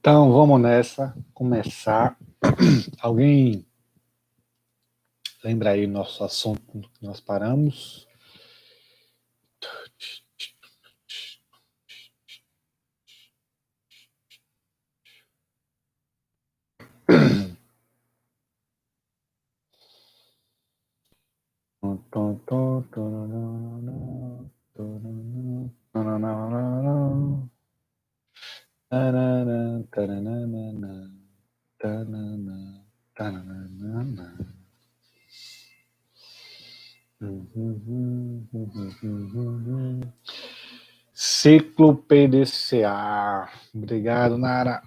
Então, vamos nessa, começar. Alguém lembra aí nosso assunto que nós paramos? Ciclo PDCA. Obrigado, Nara.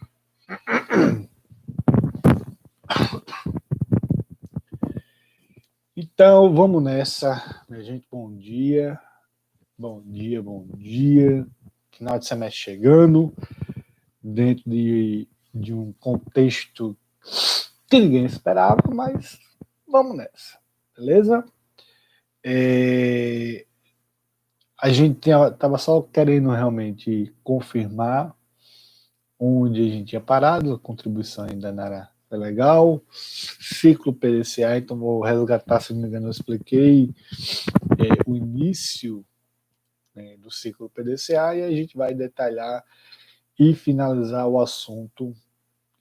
Então, vamos nessa. Minha gente, bom dia. Bom dia, bom dia. Final de semestre chegando, dentro de um contexto que ninguém esperava, mas vamos nessa, beleza? A gente estava só querendo realmente confirmar onde a gente tinha parado, a contribuição ainda não era legal. Ciclo PDCA, então vou resgatar, se não me engano, eu expliquei o início do ciclo PDCA e a gente vai detalhar e finalizar o assunto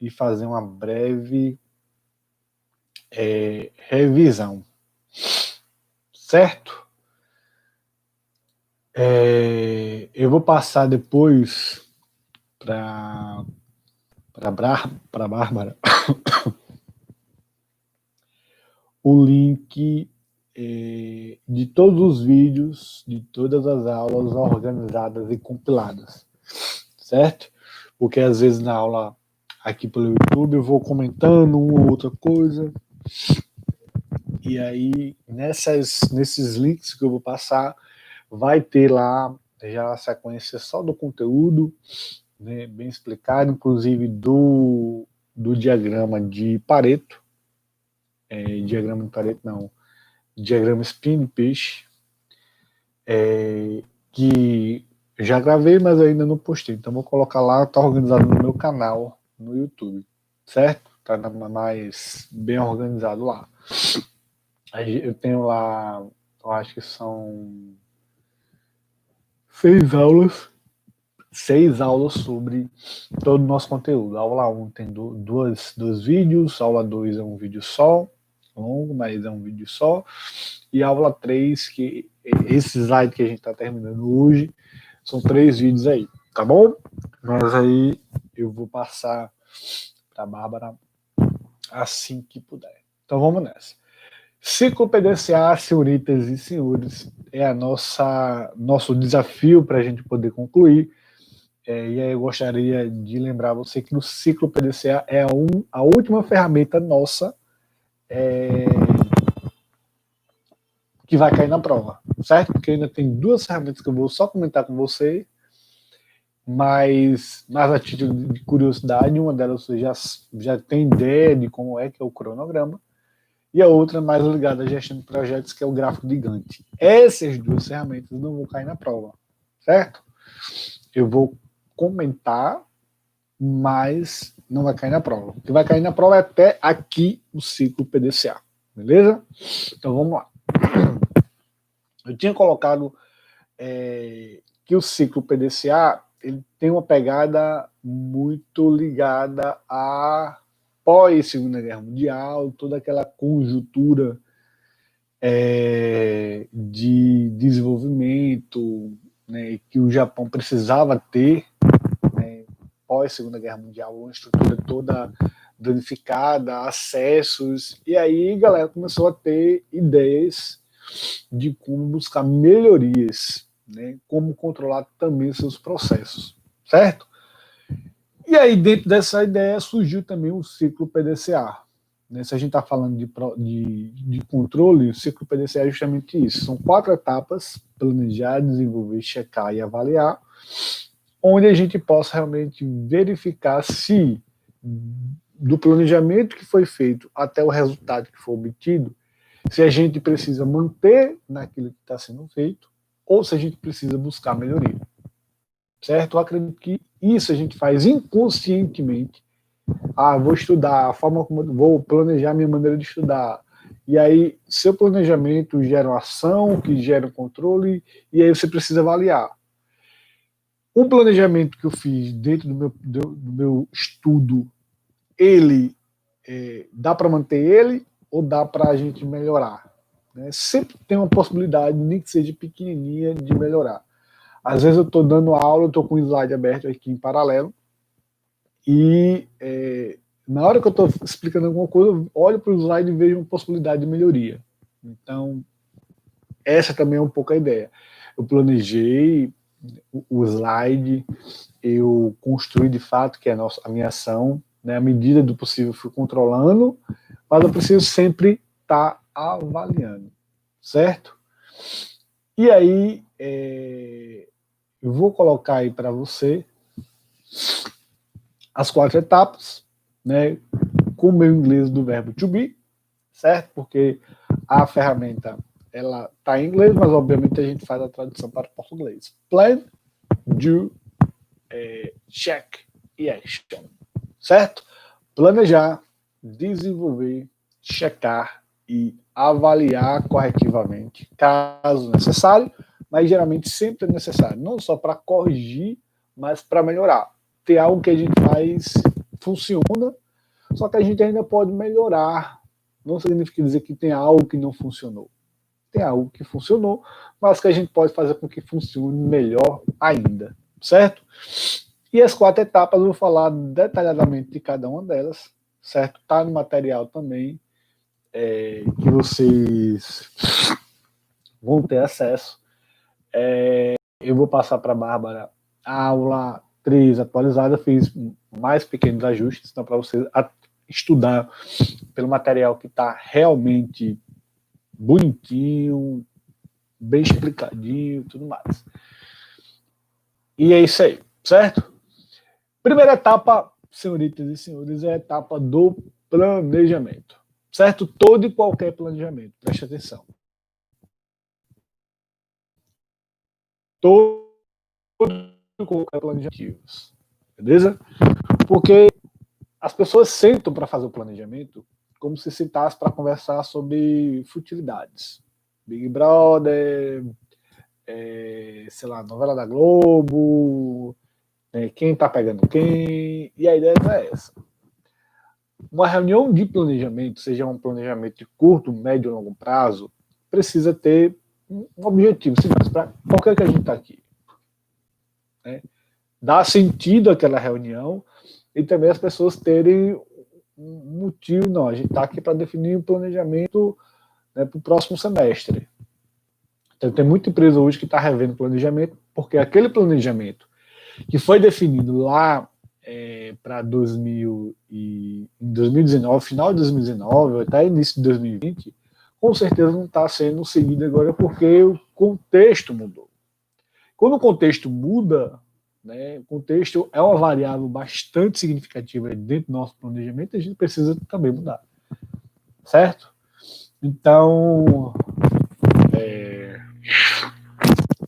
e fazer uma breve revisão. Certo? Eu vou passar depois para a Bárbara o link de todos os vídeos, de todas as aulas organizadas e compiladas, certo? Porque às vezes na aula aqui pelo YouTube eu vou comentando uma ou outra coisa, e aí nesses links que eu vou passar, vai ter lá já a sequência só do conteúdo, né, bem explicado, inclusive do diagrama de Pareto, diagrama de Pareto não, diagrama spin de peixe, que já gravei, mas ainda não postei, então vou colocar lá, tá organizado no meu canal no YouTube, certo? Tá mais bem organizado lá. Eu tenho lá, eu acho que são 6 aulas sobre todo o nosso conteúdo. A aula 1 tem dois vídeos, a aula 2 é um vídeo só, longo, mas é um vídeo só, e a aula 3, que esse slide que a gente está terminando hoje, são 3 vídeos aí, tá bom? Mas aí eu vou passar para a Bárbara assim que puder. Então vamos nessa. Ciclo PDCA, senhoritas e senhores, é nosso desafio para a gente poder concluir. E aí eu gostaria de lembrar você que no ciclo PDCA é a última ferramenta nossa que vai cair na prova, certo? Porque ainda tem 2 ferramentas que eu vou só comentar com você, mas mais a título de curiosidade, uma delas você já tem ideia de como é que é o cronograma, e a outra mais ligada à gestão de projetos, que é o gráfico de Gantt. Essas 2 ferramentas não vão cair na prova, certo? Eu vou comentar, mas não vai cair na prova. O que vai cair na prova é até aqui o ciclo PDCA, beleza? Então vamos lá. Eu tinha colocado que o ciclo PDCA ele tem uma pegada muito ligada a pós-Segunda Guerra Mundial, toda aquela conjuntura de desenvolvimento, né, que o Japão precisava ter, né, pós-Segunda Guerra Mundial, uma estrutura toda danificada, acessos, e aí a galera começou a ter ideias de como buscar melhorias, né, como controlar também seus processos, certo? E aí, dentro dessa ideia, surgiu também o ciclo PDCA. Né? Se a gente está falando de controle, o ciclo PDCA é justamente isso. São 4 etapas: planejar, desenvolver, checar e avaliar, onde a gente possa realmente verificar se, do planejamento que foi feito até o resultado que foi obtido, se a gente precisa manter naquilo que está sendo feito ou se a gente precisa buscar melhoria. certo? Eu acredito que isso a gente faz inconscientemente. Vou estudar, a forma como eu vou planejar a minha maneira de estudar. E aí, seu planejamento gera uma ação, que gera um controle, e aí você precisa avaliar. O planejamento que eu fiz dentro do meu estudo, ele dá para manter ele ou dá para a gente melhorar? Né? Sempre tem uma possibilidade, nem que seja pequenininha, de melhorar. Às vezes eu estou dando aula, eu estou com o slide aberto aqui em paralelo, e na hora que eu estou explicando alguma coisa, eu olho para o slide e vejo uma possibilidade de melhoria. Então, essa também é um pouco a ideia. Eu planejei o slide, eu construí de fato, que é a minha ação, né, à medida do possível fui controlando, mas eu preciso sempre estar avaliando, certo? E aí, eu vou colocar aí para você as 4 etapas, né, com o meu inglês do verbo to be, certo? Porque a ferramenta ela está em inglês, mas obviamente a gente faz a tradução para o português. Plan, do, check e action, certo? Planejar, desenvolver, checar e avaliar corretivamente, caso necessário, mas geralmente sempre é necessário, não só para corrigir, mas para melhorar. Ter algo que a gente faz funciona, só que a gente ainda pode melhorar. Não significa dizer que tem algo que não funcionou. Tem algo que funcionou, mas que a gente pode fazer com que funcione melhor ainda, certo? E as 4 etapas eu vou falar detalhadamente de cada uma delas, certo? Tá no material também, que vocês vão ter acesso. Eu vou passar para a Bárbara a aula 3 atualizada, fiz mais pequenos ajustes, então para vocês estudar pelo material que está realmente bonitinho, bem explicadinho, tudo mais. E é isso aí, certo? Primeira etapa, senhoritas e senhores, é a etapa do planejamento, certo? Todo e qualquer planejamento, preste atenção. Todo e qualquer planejamento, beleza? Porque as pessoas sentam para fazer o planejamento como se sentasse para conversar sobre futilidades. Big Brother, sei lá, novela da Globo, quem está pegando quem, e a ideia não é essa. Uma reunião de planejamento, seja um planejamento de curto, médio ou longo prazo, precisa ter um objetivo. Para por que a gente está aqui? Dar sentido àquela reunião e também as pessoas terem um motivo. Não, a gente está aqui para definir um planejamento, né, para o próximo semestre. Então, tem muita empresa hoje que está revendo o planejamento, porque aquele planejamento que foi definido lá para 2019, final de 2019, até início de 2020, com certeza não está sendo seguido agora porque o contexto mudou. Quando o contexto muda, né, o contexto é uma variável bastante significativa dentro do nosso planejamento, a gente precisa também mudar, certo? Então,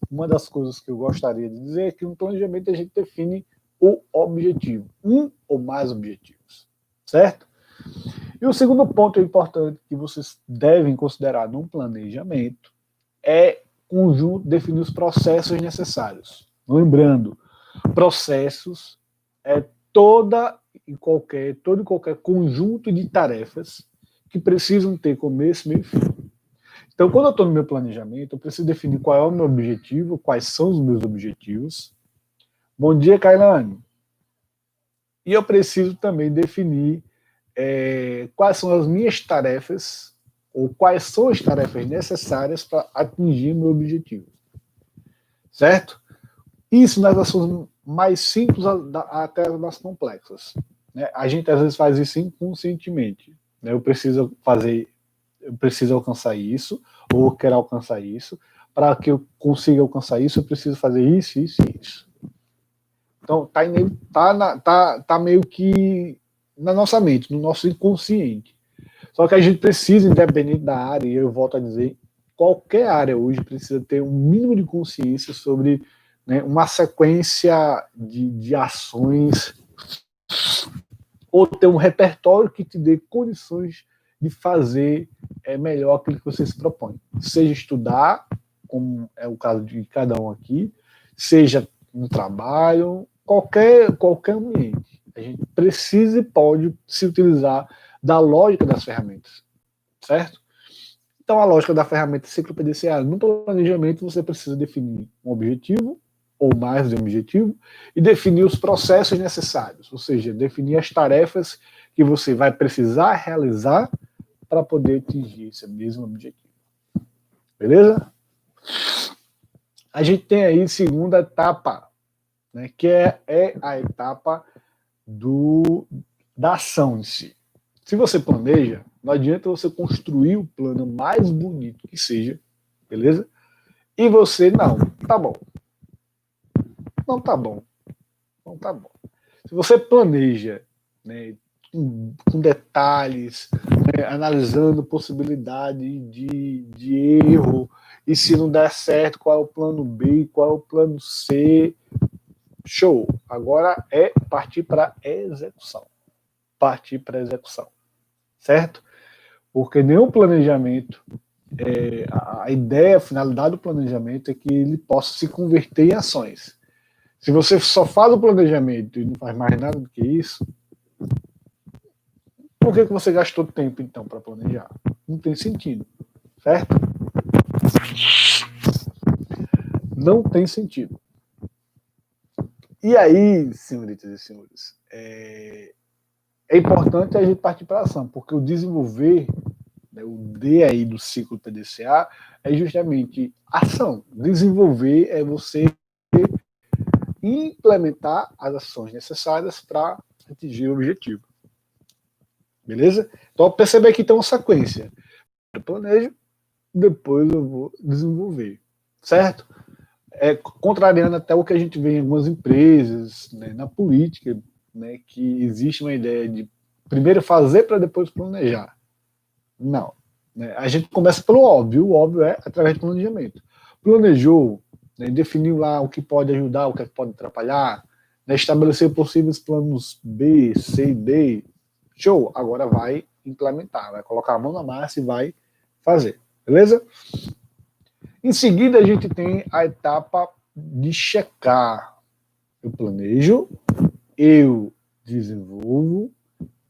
uma das coisas que eu gostaria de dizer é que no planejamento a gente define o objetivo, um ou mais objetivos, certo? E o segundo ponto importante que vocês devem considerar num planejamento é definir os processos necessários. Lembrando, processos é todo e qualquer conjunto de tarefas que precisam ter começo, meio e fim. Então, quando eu estou no meu planejamento, eu preciso definir qual é o meu objetivo, quais são os meus objetivos. Bom dia, Kailane. E eu preciso também definir quais são as minhas tarefas, ou quais são as tarefas necessárias para atingir meu objetivo. Certo? Isso nas ações mais simples até as mais complexas. Né? A gente às vezes faz isso inconscientemente. Né? Eu preciso alcançar isso, ou eu quero alcançar isso. Para que eu consiga alcançar isso, eu preciso fazer isso, isso e isso. Então, tá meio que na nossa mente, no nosso inconsciente. Só que a gente precisa, independente da área, e eu volto a dizer, qualquer área hoje precisa ter um mínimo de consciência sobre, né, uma sequência de ações ou ter um repertório que te dê condições de fazer melhor aquilo que você se propõe. Seja estudar, como é o caso de cada um aqui, seja no trabalho, qualquer ambiente. A gente precisa e pode se utilizar da lógica das ferramentas, certo? Então, a lógica da ferramenta ciclo PDCA, no planejamento, você precisa definir um objetivo, ou mais de um objetivo, e definir os processos necessários, ou seja, definir as tarefas que você vai precisar realizar para poder atingir esse mesmo objetivo. Beleza? A gente tem aí segunda etapa, né, que é a etapa da ação em si. Se você planeja, não adianta você construir o plano mais bonito que seja, beleza? E você, não, tá bom. Não tá bom. Não tá bom. Se você planeja, né, com detalhes, né, analisando possibilidade de erro, e se não der certo, qual é o plano B, qual é o plano C, show. Agora é partir para execução. Partir para execução. Certo? Porque nenhum planejamento, a ideia, a finalidade do planejamento é que ele possa se converter em ações. Se você só faz o planejamento e não faz mais nada do que isso, por que você gastou tempo, então, para planejar? Não tem sentido, certo? Não tem sentido. E aí, senhoritas e senhores, é importante a gente partir para a ação, porque o desenvolver, né, o D aí do ciclo PDCA, é justamente ação. Desenvolver é você implementar as ações necessárias para atingir o objetivo. Beleza? Então, percebe que tem uma sequência. Eu planejo, depois eu vou desenvolver. Certo? Contrariando até o que a gente vê em algumas empresas, né, na política, né, que existe uma ideia de primeiro fazer para depois planejar. Não. Né? A gente começa pelo óbvio. O óbvio é através do planejamento. Planejou, né, definiu lá o que pode ajudar, o que pode atrapalhar, né, estabelecer possíveis planos B, C, D. Show. Agora vai implementar, vai colocar a mão na massa e vai fazer. Beleza? Em seguida, a gente tem a etapa de checar. Eu planejo, eu desenvolvo,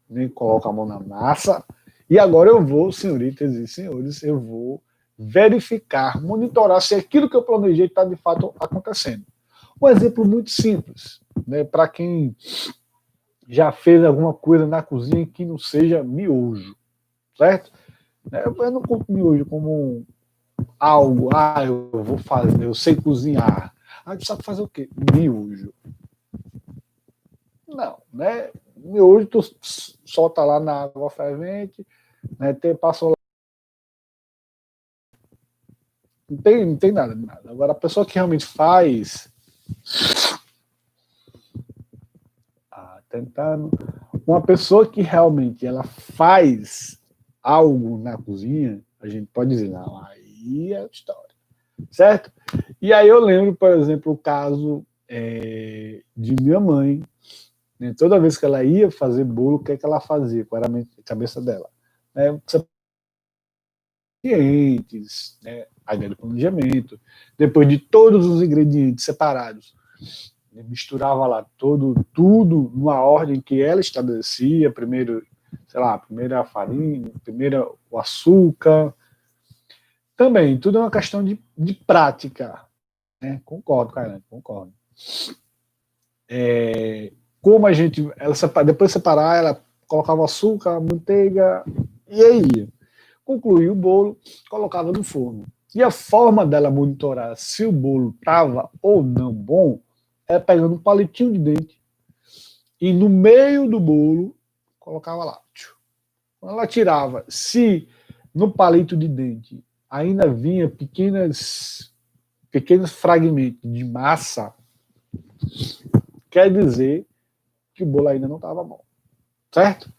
né, coloco a mão na massa, e agora eu vou, senhoritas e senhores, eu vou verificar, monitorar se aquilo que eu planejei está de fato acontecendo. Um exemplo muito simples, né, para quem já fez alguma coisa na cozinha que não seja miojo, certo? Eu não conto miojo como algo, eu vou fazer, eu sei cozinhar. Tu sabe fazer o quê? Miojo. Não, né? Miojo tu solta lá na água fervente, né? Passou lá. Não tem nada de nada. Agora, a pessoa que realmente faz. Tentando. Uma pessoa que realmente ela faz algo na cozinha, a gente pode dizer, não, aí é história. Certo? E aí eu lembro, por exemplo, o caso de minha mãe. Né? Toda vez que ela ia fazer bolo, o que é que ela fazia? Qual era a cabeça dela? Ingredientes, né? A ideia do planejamento. Depois de todos os ingredientes separados, misturava lá tudo numa ordem que ela estabelecia. Primeiro, sei lá, primeiro a farinha, primeiro o açúcar. Também, tudo é uma questão de prática. Né? Concordo, Caramba, concordo. Como a gente, depois de separar, ela colocava açúcar, manteiga, e aí concluía o bolo, colocava no forno. E a forma dela monitorar se o bolo estava ou não bom é pegando um palitinho de dente e no meio do bolo colocava lá. Quando ela tirava, se no palito de dente ainda vinha pequenos fragmentos de massa, quer dizer que o bolo ainda não estava bom. Certo?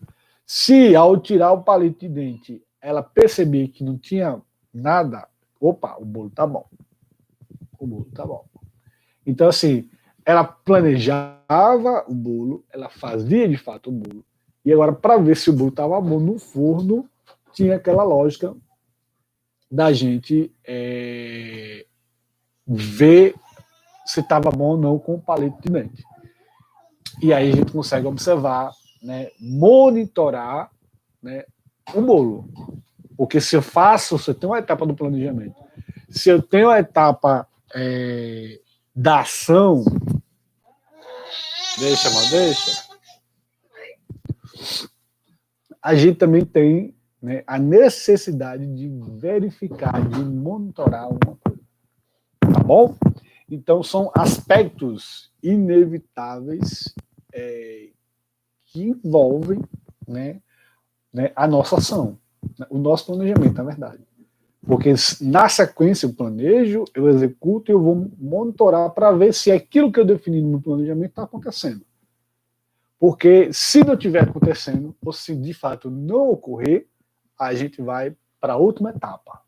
Se ao tirar o palito de dente ela perceber que não tinha nada, opa, o bolo tá bom. O bolo tá bom. Então, assim, ela planejava o bolo, ela fazia de fato o bolo, e agora, para ver se o bolo estava bom no forno, tinha aquela lógica da gente ver se estava bom ou não com o palito de dente. E aí a gente consegue observar, né, monitorar, né, o bolo. Porque se eu faço, se eu tenho uma etapa do planejamento, se eu tenho a etapa da ação, deixa, a gente também tem, né, a necessidade de verificar, de monitorar uma coisa. Tá bom? Então, são aspectos inevitáveis que envolvem, né, a nossa ação, o nosso planejamento, na verdade. Porque na sequência eu planejo, eu executo e eu vou monitorar para ver se aquilo que eu defini no planejamento está acontecendo. Porque se não estiver acontecendo, ou se de fato não ocorrer, a gente vai para a última etapa,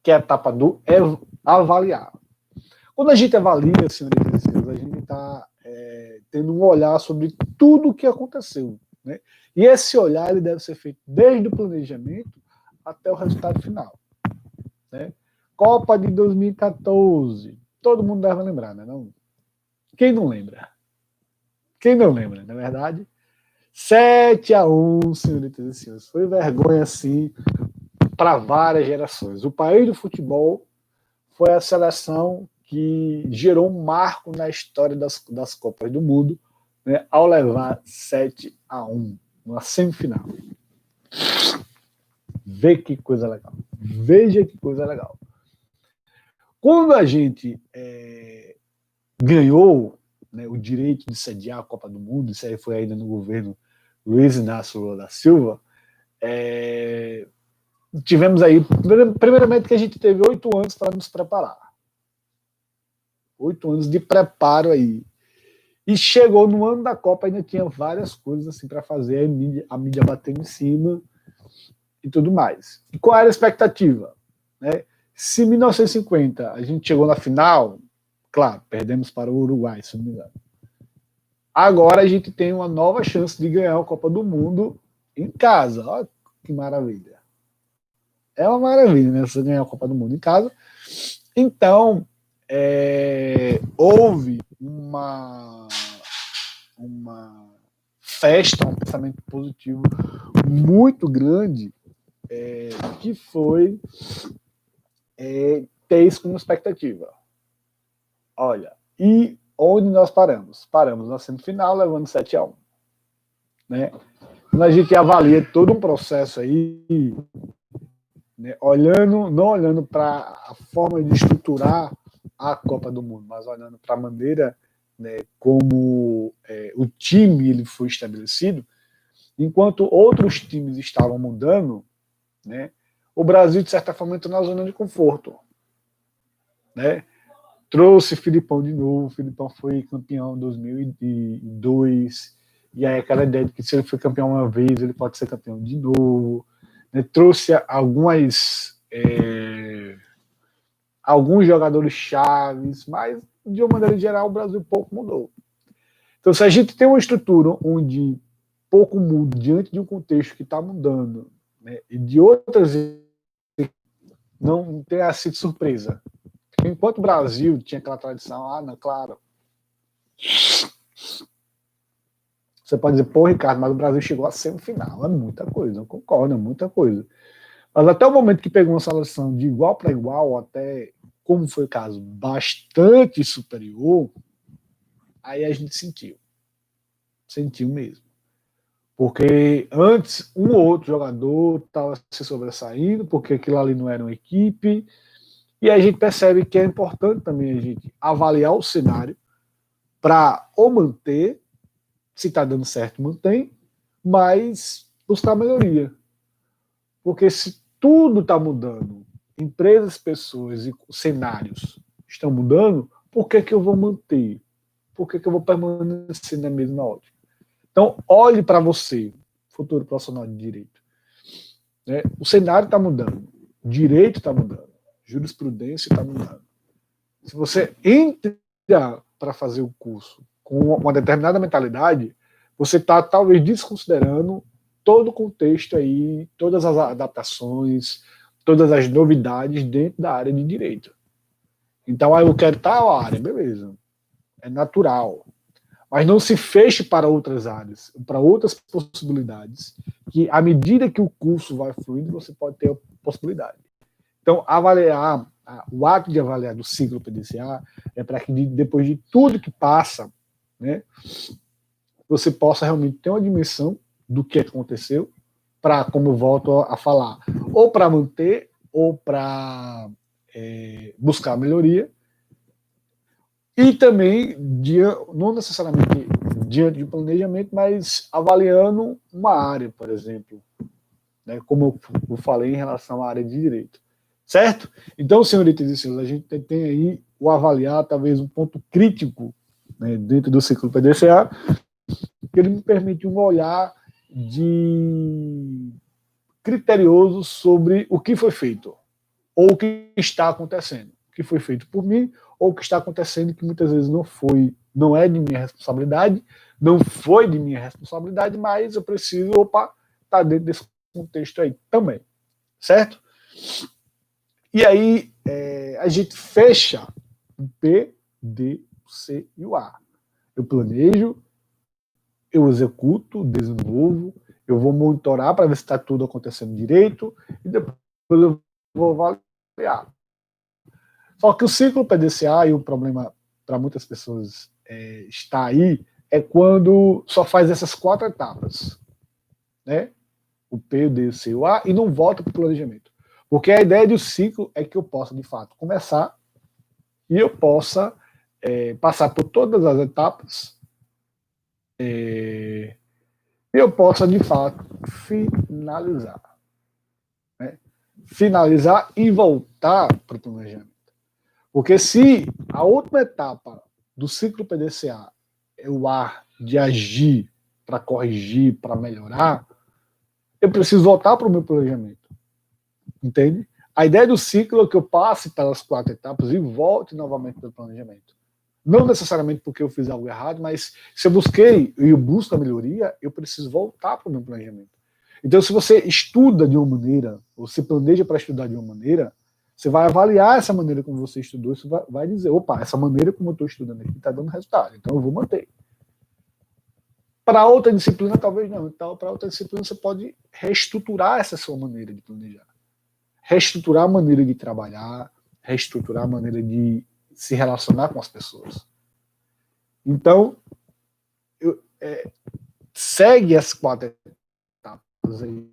que é a etapa do avaliar. Quando a gente avalia, senhores, a gente está tendo um olhar sobre tudo o que aconteceu. Né? E esse olhar ele deve ser feito desde o planejamento até o resultado final. Né? Copa de 2014. Todo mundo deve lembrar, né? Não? Quem não lembra? Quem não lembra, na verdade? 7-1, senhoritas e senhores. Foi vergonha, assim, para várias gerações. O país do futebol foi a seleção que gerou um marco na história das Copas do Mundo, né, ao levar 7-1 na semifinal. Vê que coisa legal. Veja que coisa legal. Quando a gente ganhou, né, o direito de sediar a Copa do Mundo, isso aí foi ainda no governo Luiz Inácio Lula da Silva, tivemos aí, primeiramente que a gente teve 8 anos para nos preparar. 8 anos de preparo aí. E chegou no ano da Copa, ainda tinha várias coisas assim para fazer, a mídia batendo em cima e tudo mais. E qual era a expectativa? Né? Se em 1950 a gente chegou na final, claro, perdemos para o Uruguai, se não me engano. Agora a gente tem uma nova chance de ganhar a Copa do Mundo em casa. Olha que maravilha. É uma maravilha, né? Você ganhar a Copa do Mundo em casa. Então, houve uma festa, um pensamento positivo muito grande, que foi ter isso como expectativa. Olha, e onde nós paramos? Paramos na semifinal, levando 7-1. Né? Quando a gente avalia todo um processo aí, né, não olhando para a forma de estruturar a Copa do Mundo, mas olhando para a maneira, né, como o time ele foi estabelecido, enquanto outros times estavam mudando, né, o Brasil, de certa forma, entrou na zona de conforto. Né? Trouxe Filipão de novo, o Filipão foi campeão em 2002, e aí aquela ideia de que se ele foi campeão uma vez, ele pode ser campeão de novo. Né? Trouxe alguns jogadores chaves, mas de uma maneira geral o Brasil pouco mudou. Então, se a gente tem uma estrutura onde pouco muda diante de um contexto que está mudando, né, e de outras não tenha sido surpresa. Porque enquanto o Brasil tinha aquela tradição, não, claro. Você pode dizer, pô, Ricardo, mas o Brasil chegou à semifinal. É muita coisa, eu concordo, é muita coisa. Mas até o momento que pegou uma seleção de igual para igual, até, como foi o caso, bastante superior, aí a gente sentiu. Sentiu mesmo. Porque antes, um ou outro jogador estava se sobressaindo, porque aquilo ali não era uma equipe. E a gente percebe que é importante também a gente avaliar o cenário para ou manter, se está dando certo, mantém, mas buscar melhoria. Porque se tudo está mudando, empresas, pessoas e cenários estão mudando, por que eu vou manter? Por que eu vou permanecer na mesma ótica? Então, olhe para você, futuro profissional de direito. Né? O cenário está mudando, o direito está mudando, jurisprudência está mudando. Se você entra para fazer o curso com uma determinada mentalidade, você está talvez desconsiderando todo o contexto aí, todas as adaptações, todas as novidades dentro da área de direito. Então, aí eu quero tal área, beleza, é natural. Mas não se feche para outras áreas, para outras possibilidades, que à medida que o curso vai fluindo, você pode ter a possibilidade. Então, avaliar, o ato de avaliar do ciclo PDCA é para que depois de tudo que passa, né, você possa realmente ter uma dimensão do que aconteceu, para, como eu volto a falar, ou para manter, ou para buscar melhoria, e também, não necessariamente diante de planejamento, mas avaliando uma área, por exemplo, né, como eu falei em relação à área de direito. Certo? Então, senhoritas e senhores, a gente tem aí o avaliar, talvez, um ponto crítico, né, dentro do ciclo PDCA, que ele me permite um olhar criterioso sobre o que foi feito, ou o que está acontecendo. O que foi feito por mim, ou o que está acontecendo que muitas vezes não é de minha responsabilidade, não foi de minha responsabilidade, mas eu preciso, tá dentro desse contexto aí também. Certo? E aí a gente fecha o P, D, o C e o A. Eu planejo, eu executo, desenvolvo, eu vou monitorar para ver se está tudo acontecendo direito e depois eu vou avaliar. Só que o ciclo PDCA, e o problema para muitas pessoas está aí, é quando só faz essas 4 etapas. Né? O P, o D, o C e o A, e não volta para o planejamento. Porque a ideia do ciclo é que eu possa, de fato, começar e eu possa passar por todas as etapas e eu possa, de fato, finalizar. Né? Finalizar e voltar para o planejamento. Porque se a última etapa do ciclo PDCA é o A de agir para corrigir, para melhorar, eu preciso voltar para o meu planejamento. Entende? A ideia do ciclo é que eu passe pelas 4 etapas e volte novamente para o planejamento. Não necessariamente porque eu fiz algo errado, mas se eu busquei e eu busco a melhoria, eu preciso voltar para o meu planejamento. Então, se você estuda de uma maneira, ou se planeja para estudar de uma maneira, você vai avaliar essa maneira como você estudou, você vai dizer, opa, essa maneira como eu estou estudando aqui está dando resultado, então eu vou manter. Para outra disciplina, talvez não. Então, para outra disciplina, você pode reestruturar essa sua maneira de planejar. Reestruturar a maneira de trabalhar, reestruturar a maneira de se relacionar com as pessoas. Então, segue as 4 etapas aí.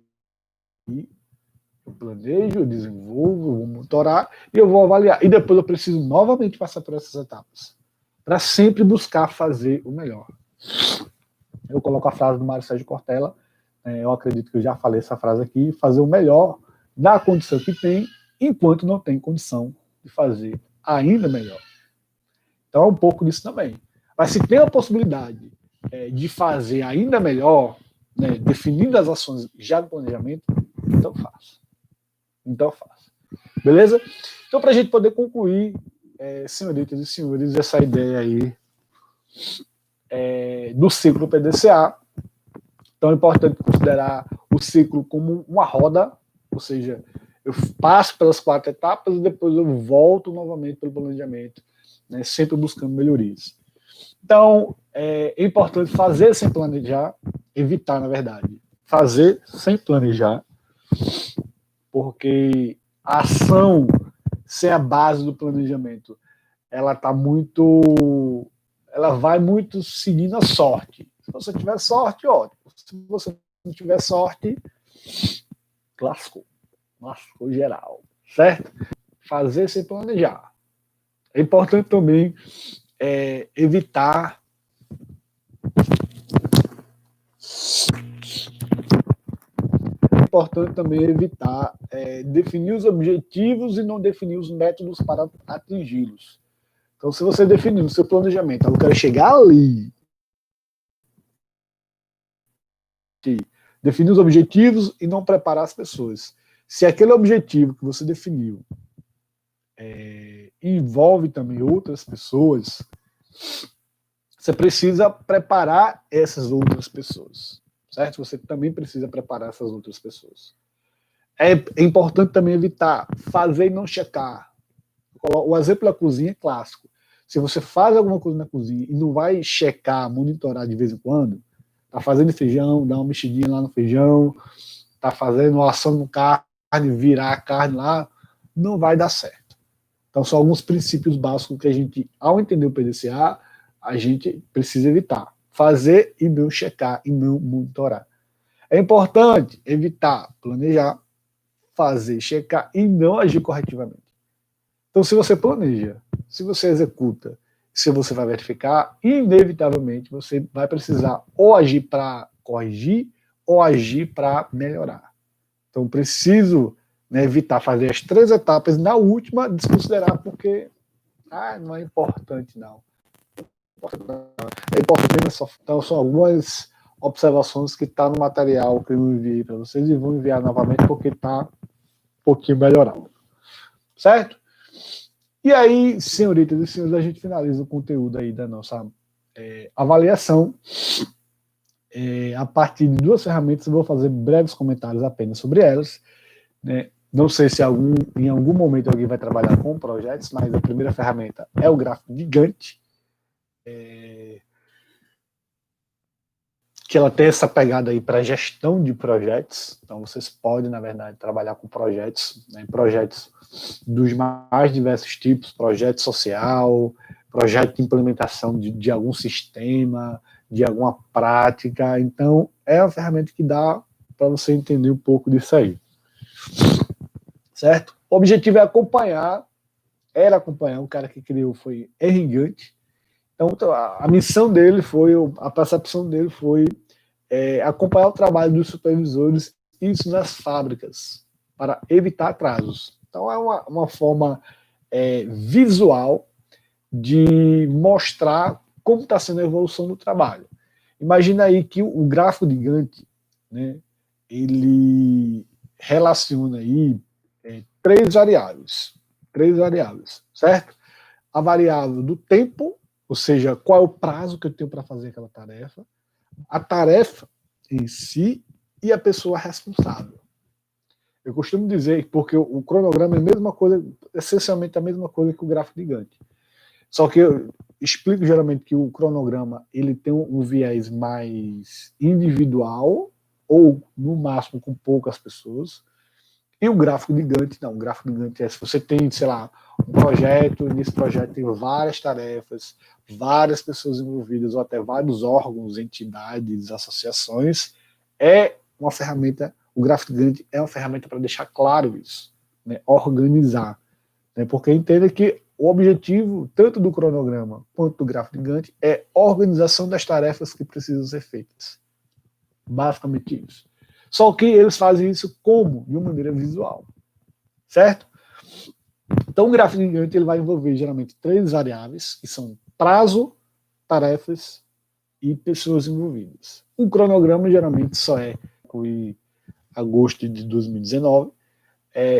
Eu planejo, eu desenvolvo, eu vou monitorar e eu vou avaliar. E depois eu preciso novamente passar por essas etapas. Para sempre buscar fazer o melhor. Eu coloco a frase do Mário Sérgio Cortella, eu acredito que eu já falei essa frase aqui, fazer o melhor na condição que tem, enquanto não tem condição de fazer ainda melhor. Então é um pouco disso também. Mas se tem a possibilidade de fazer ainda melhor, né, definindo as ações já do planejamento, então faço. Então faço. Beleza? Então, para a gente poder concluir, senhoritas e senhores, essa ideia aí do ciclo PDCA, então é importante considerar o ciclo como uma roda, ou seja, eu passo pelas 4 etapas e depois eu volto novamente pelo planejamento, né, sempre buscando melhorias. Então, é importante fazer sem planejar, evitar, na verdade, fazer sem planejar, porque a ação sem a base do planejamento, ela vai muito seguindo a sorte. Se você tiver sorte, ótimo. Se você não tiver sorte, lascou geral, certo? Fazer sem planejar. É importante também evitar definir os objetivos e não definir os métodos para atingi-los. Então, se você definir no seu planejamento, eu quero chegar ali, definir os objetivos e não preparar as pessoas. Se aquele objetivo que você definiu envolve também outras pessoas, você precisa preparar essas outras pessoas, certo? Você também precisa preparar essas outras pessoas. É importante também evitar fazer e não checar. O exemplo da cozinha é clássico. Se você faz alguma coisa na cozinha e não vai checar, monitorar de vez em quando, tá fazendo feijão, dá uma mexidinha lá no feijão, tá fazendo assando carne, virar a carne lá, não vai dar certo. Então são alguns princípios básicos que a gente, ao entender o PDCA, a gente precisa evitar. Fazer e não checar e não monitorar. É importante evitar planejar, fazer, checar e não agir corretivamente. Então, se você planeja, se você executa, se você vai verificar, inevitavelmente você vai precisar ou agir para corrigir ou agir para melhorar. Então, preciso, né, evitar fazer as 3 etapas, na última desconsiderar, porque não é importante, não. É importante, só, então, são algumas observações que estão no material que eu enviei para vocês e vou enviar novamente porque está um pouquinho melhorado. Certo? E aí, senhoritas e senhores, a gente finaliza o conteúdo aí da nossa avaliação. A partir de 2 ferramentas, eu vou fazer breves comentários apenas sobre elas. Né? Não sei se em algum momento alguém vai trabalhar com projetos, mas a primeira ferramenta é o gráfico gigante, que ela tem essa pegada aí para gestão de projetos. Então, vocês podem, na verdade, trabalhar com projetos, né? Projetos dos mais diversos tipos, projeto social, projeto de implementação de algum sistema, de alguma prática. Então, é uma ferramenta que dá para você entender um pouco disso aí. Certo? O objetivo é acompanhar, o cara que criou foi Henry Gantt. Então, a missão dele foi, a percepção dele foi acompanhar o trabalho dos supervisores, isso nas fábricas, para evitar atrasos. Então, é uma forma visual de mostrar como está sendo a evolução do trabalho. Imagina aí que o gráfico de Gantt, né, ele relaciona aí 3 variáveis, certo? A variável do tempo, ou seja, qual é o prazo que eu tenho para fazer aquela tarefa, a tarefa em si e a pessoa responsável. Eu costumo dizer, porque o cronograma é a mesma coisa, essencialmente a mesma coisa que o gráfico de Gantt. Só que eu explico geralmente que o cronograma ele tem um viés mais individual, ou no máximo com poucas pessoas, e o gráfico de Gantt, não. O gráfico de Gantt se você tem, sei lá, um projeto, e nesse projeto tem várias tarefas, várias pessoas envolvidas, ou até vários órgãos, entidades, associações, é uma ferramenta, o gráfico de Gantt é uma ferramenta para deixar claro isso, né, organizar. Né, porque entenda que o objetivo, tanto do cronograma quanto do gráfico de Gantt, é organização das tarefas que precisam ser feitas. Basicamente isso. Só que eles fazem isso como? De uma maneira visual. Certo? Então, o gráfico de Gantt ele vai envolver geralmente 3 variáveis, que são prazo, tarefas e pessoas envolvidas. O cronograma geralmente só em agosto de 2019.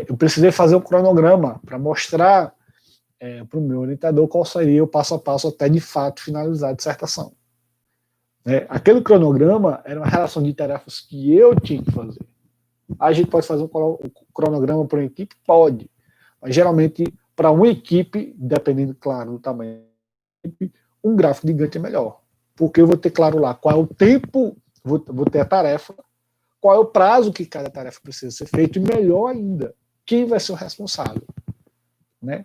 Eu precisei fazer um cronograma para mostrar para o meu orientador qual seria o passo a passo até de fato finalizar a dissertação. Aquele cronograma era uma relação de tarefas que eu tinha que fazer. A gente pode fazer um cronograma para uma equipe? Pode. Mas geralmente, para uma equipe, dependendo, claro, do tamanho da equipe, um gráfico de Gantt é melhor. Porque eu vou ter claro lá qual é o tempo, vou ter a tarefa, qual é o prazo que cada tarefa precisa ser feita, e melhor ainda, quem vai ser o responsável. Né?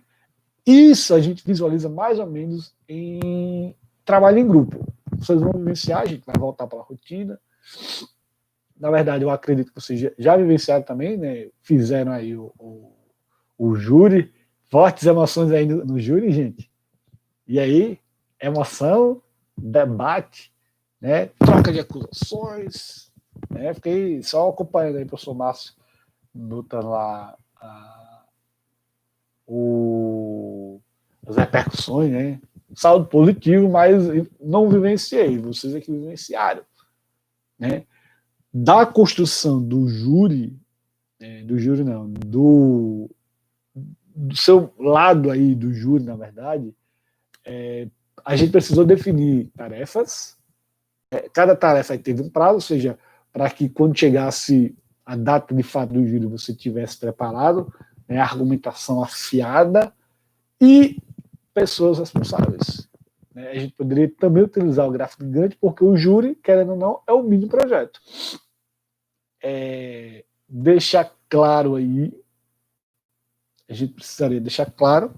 Isso a gente visualiza mais ou menos em trabalho em grupo. Vocês vão vivenciar, a gente vai voltar para a rotina. Na verdade, eu acredito que vocês já vivenciaram também, né? Fizeram aí o júri, fortes emoções aí no júri, gente. E aí, emoção, debate, né? Troca de acusações, né? Fiquei só acompanhando aí o professor Márcio botando lá as repercussões, né? Saldo positivo, mas não vivenciei, vocês aqui vivenciaram, né? Da construção do júri não, do seu lado aí do júri, na verdade, a gente precisou definir tarefas. Cada tarefa teve um prazo, ou seja, para que quando chegasse a data de fato do júri você tivesse preparado, né, a argumentação afiada e pessoas responsáveis. A gente poderia também utilizar o gráfico de Gantt, porque o júri, querendo ou não, é o mini projeto. Deixar claro aí, a gente precisaria deixar claro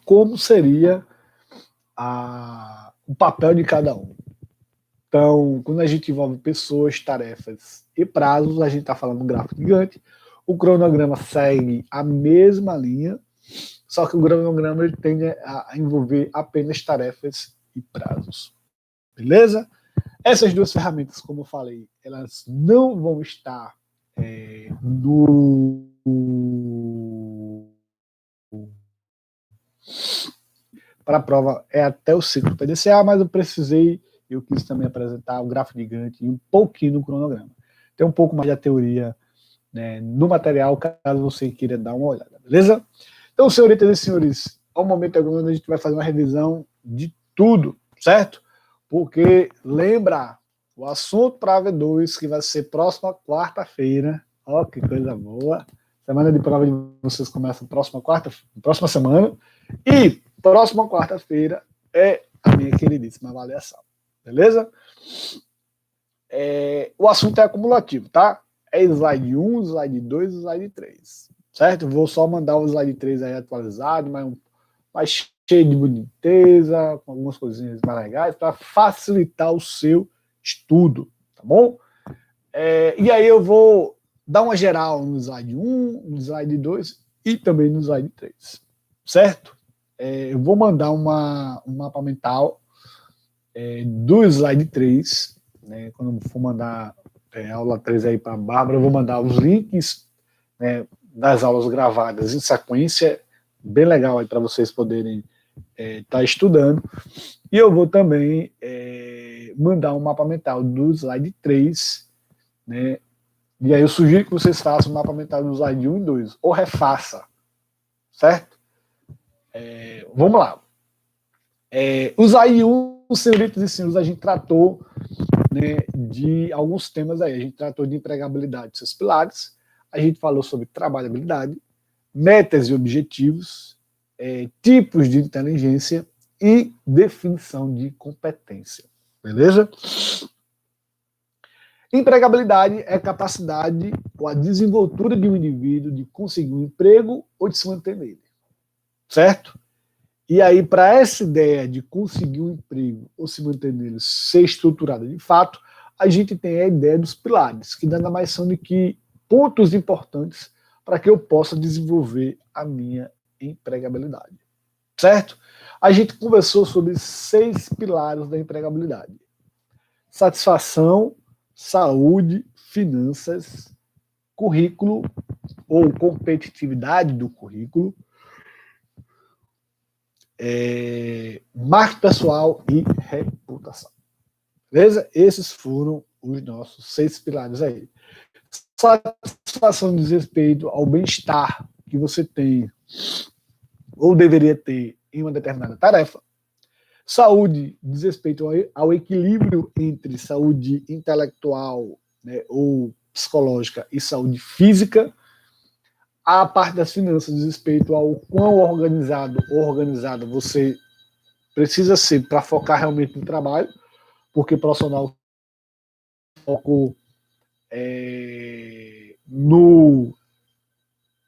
como seria o papel de cada um. Então, quando a gente envolve pessoas, tarefas e prazos, a gente está falando do gráfico de Gantt. O cronograma segue a mesma linha, só que o cronograma ele tende a envolver apenas tarefas e prazos. Beleza? Essas duas ferramentas, como eu falei, elas não vão estar para a prova, é até o ciclo PDCA, mas eu quis também apresentar o gráfico de Gantt e um pouquinho do cronograma. Tem um pouco mais da teoria, né, no material, caso você queira dar uma olhada, beleza? Então, senhoritas e senhores, ao momento agora a gente vai fazer uma revisão de tudo, certo? Porque, lembra, o assunto para a V2, que vai ser próxima quarta-feira, ó, que coisa boa, semana de prova de vocês começa próxima semana, e próxima quarta-feira é a minha queridíssima avaliação, beleza? O assunto é acumulativo, tá? É slide 1, slide 2 e slide 3, certo? Vou só mandar o slide 3 aí atualizado, mas cheio de boniteza, com algumas coisinhas mais legais, para facilitar o seu estudo, tá bom? E aí eu vou dar uma geral no slide 1, no slide 2 e também no slide 3, certo? Eu vou mandar um mapa mental do slide 3, né? Quando for mandar aula 3 aí para a Bárbara, eu vou mandar os links, né, das aulas gravadas em sequência, bem legal aí para vocês poderem estar estudando. E eu vou também mandar um mapa mental do slide 3, né? E aí eu sugiro que vocês façam o mapa mental do slide 1 e 2, ou refaça, certo? Vamos lá. O slide 1, senhoritas e senhores, a gente tratou, né, de alguns temas aí. A gente tratou de empregabilidade, seus pilares, a gente falou sobre trabalhabilidade, metas e objetivos, tipos de inteligência e definição de competência. Beleza? Empregabilidade é a capacidade ou a desenvoltura de um indivíduo de conseguir um emprego ou de se manter nele. Certo? E aí, para essa ideia de conseguir um emprego ou se manter nele ser estruturada de fato, a gente tem a ideia dos pilares, que nada mais são do que pontos importantes para que eu possa desenvolver a minha empregabilidade. Certo? A gente conversou sobre 6 pilares da empregabilidade: satisfação, saúde, finanças, currículo ou competitividade do currículo, marketing pessoal e reputação. Beleza? Esses foram os nossos 6 pilares aí. Satisfação diz respeito ao bem-estar que você tem ou deveria ter em uma determinada tarefa. Saúde diz respeito ao equilíbrio entre saúde intelectual, né, ou psicológica e saúde física. A parte das finanças diz respeito ao quão organizado ou organizada você precisa ser para focar realmente no trabalho, porque profissional focou no